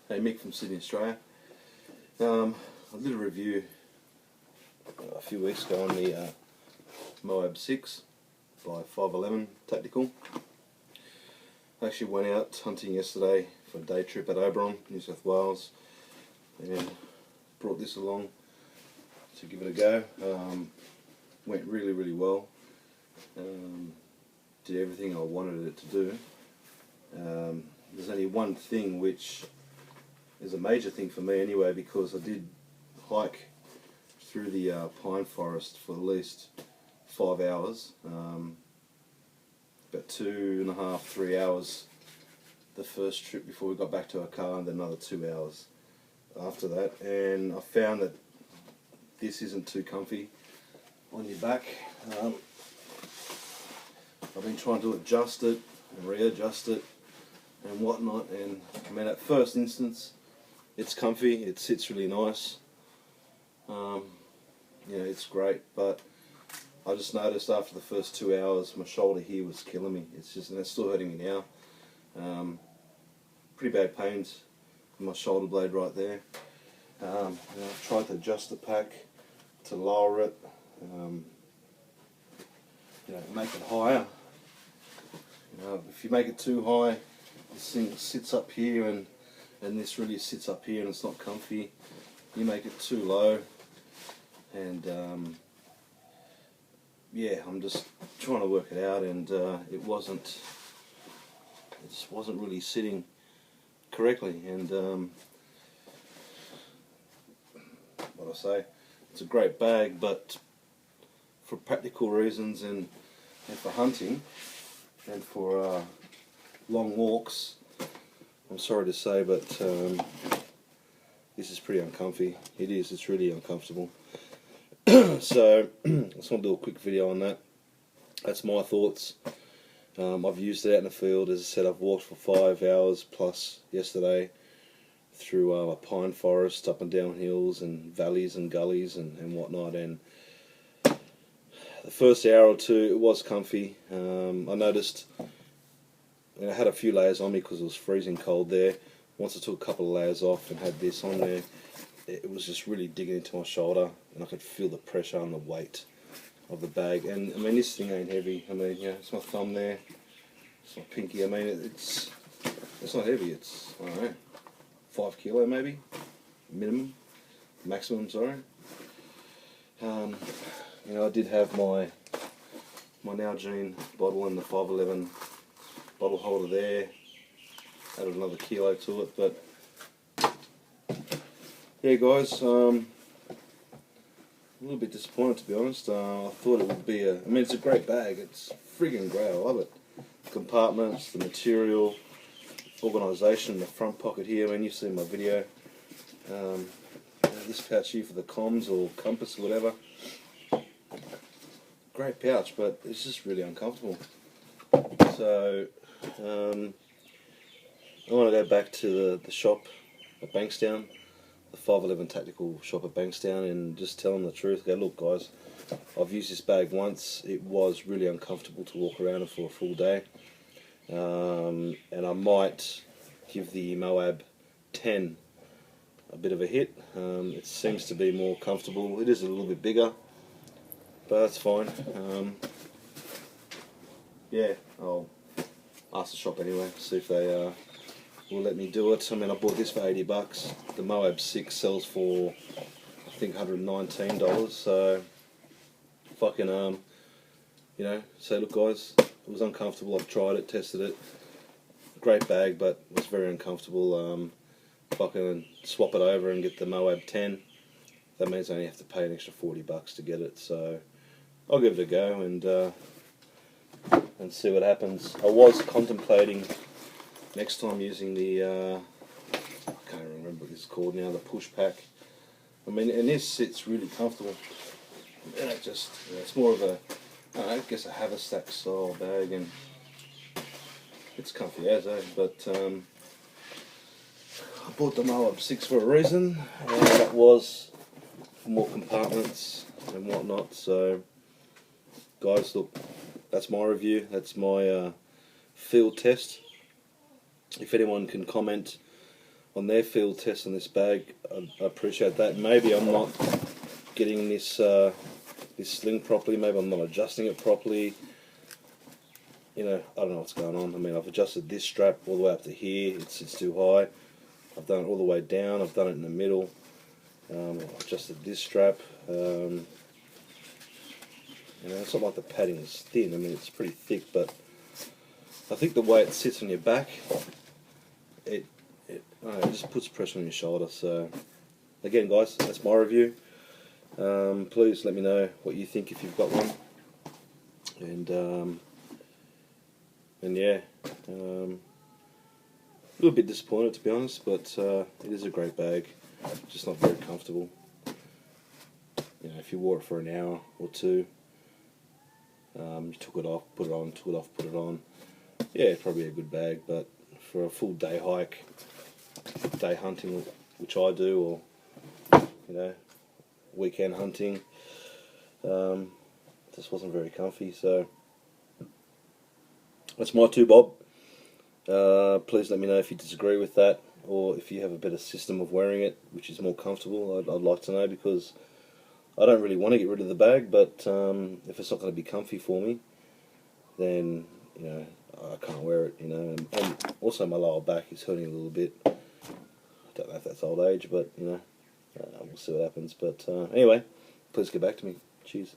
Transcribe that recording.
Hey, Mick from Sydney, Australia. I did a review a few weeks ago on the Moab 6 by 511 Tactical. I actually went out hunting yesterday for a day trip at Oberon, New South Wales, and brought this along to give it a go. Went really well. Did everything I wanted it to do. There's only one thing which is a major thing for me anyway, because I did hike through the pine forest for at least 5 hours, about 2.5, 3 hours the first trip before we got back to our car, and then another 2 hours after that, and I found that this isn't too comfy on your back. I've been trying to adjust it and readjust it and whatnot, and I mean, at first instance it's comfy, it sits really nice, it's great, but I just noticed after the first 2 hours my shoulder here was killing me. And it's still hurting me now. Pretty bad pains in my shoulder blade right there. I've tried to adjust the pack to lower it, make it higher. If you make it too high, this thing sits up here, and this really sits up here, and it's not comfy. You make it too low, and I'm just trying to work it out, and it just wasn't really sitting correctly. And what I say, it's a great bag, but for practical reasons and for hunting and for long walks, I'm sorry to say, but this is pretty uncomfy. It's really uncomfortable. So I just want to do a quick video on that. That's my thoughts. I've used it out in the field. As I said, I've walked for 5 hours plus yesterday through a pine forest, up and down hills and valleys and gullies and whatnot, and the first hour or two it was comfy. I noticed I had a few layers on me because it was freezing cold there. Once I took a couple of layers off and had this on there, it was just really digging into my shoulder, and I could feel the pressure and the weight of the bag. And I mean, this thing ain't heavy. I mean, it's my thumb there, it's my pinky. I mean, it's not heavy. It's, I don't know, 5 kilo maybe, maximum, sorry. I did have my Nalgene bottle and the 511 bottle holder there. Added another kilo to it, but yeah, guys, a little bit disappointed, to be honest. I thought it would be it's a great bag. It's friggin' great. I love it. The compartments, the material, organisation, the front pocket here. I mean, you've seen my video. This pouch here for the comms or compass or whatever. Great pouch, but it's just really uncomfortable. So I want to go back to the shop at Bankstown, the 511 Tactical shop at Bankstown, and just tell them the truth. Go, look guys, I've used this bag once. It was really uncomfortable to walk around in for a full day, and I might give the Moab 10 a bit of a hit. It seems to be more comfortable. It is a little bit bigger, but that's fine. I'll ask the shop anyway, see if they will let me do it. I mean, I bought this for $80. The Moab 6 sells for, I think, $119. So, fucking, say, look guys, it was uncomfortable. I've tried it, tested it. Great bag, but it was very uncomfortable. Fucking swap it over and get the Moab 10. That means I only have to pay an extra $40 to get it. So, I'll give it a go and see what happens. I was contemplating next time using the I can't remember what it's called now, the push pack. I mean, and this sits really comfortable. And it's more of a, I guess, a haversack style bag, and it's comfy as but I bought the Moab 6 for a reason, and that was for more compartments and whatnot. So guys, look, that's my review, that's my field test. If anyone can comment on their field test on this bag. I appreciate that. Maybe I'm not getting this this sling properly. Maybe I'm not adjusting it properly. You know, I don't know what's going on. I mean, I've adjusted this strap all the way up to here. It's too high. I've done it all the way down. I've done it in the middle. I've adjusted this strap. You know, it's not like the padding is thin. I mean, it's pretty thick, but I think the way it sits on your back, it just puts pressure on your shoulder. So, again, guys, that's my review. Please let me know what you think if you've got one. And yeah, a little bit disappointed, to be honest, but it is a great bag. Just not very comfortable. You know, if you wore it for an hour or two, you took it off, put it on, took it off, put it on. Yeah, probably a good bag, but for a full day hike, day hunting, which I do, or you know, weekend hunting, just wasn't very comfy. So that's my two bob. Please let me know if you disagree with that, or if you have a better system of wearing it, which is more comfortable. I'd like to know, because I don't really want to get rid of the bag, but if it's not going to be comfy for me, then you know, I can't wear it. You know, and also my lower back is hurting a little bit. I don't know if that's old age, but you know, we'll see what happens. But anyway, please get back to me. Cheers.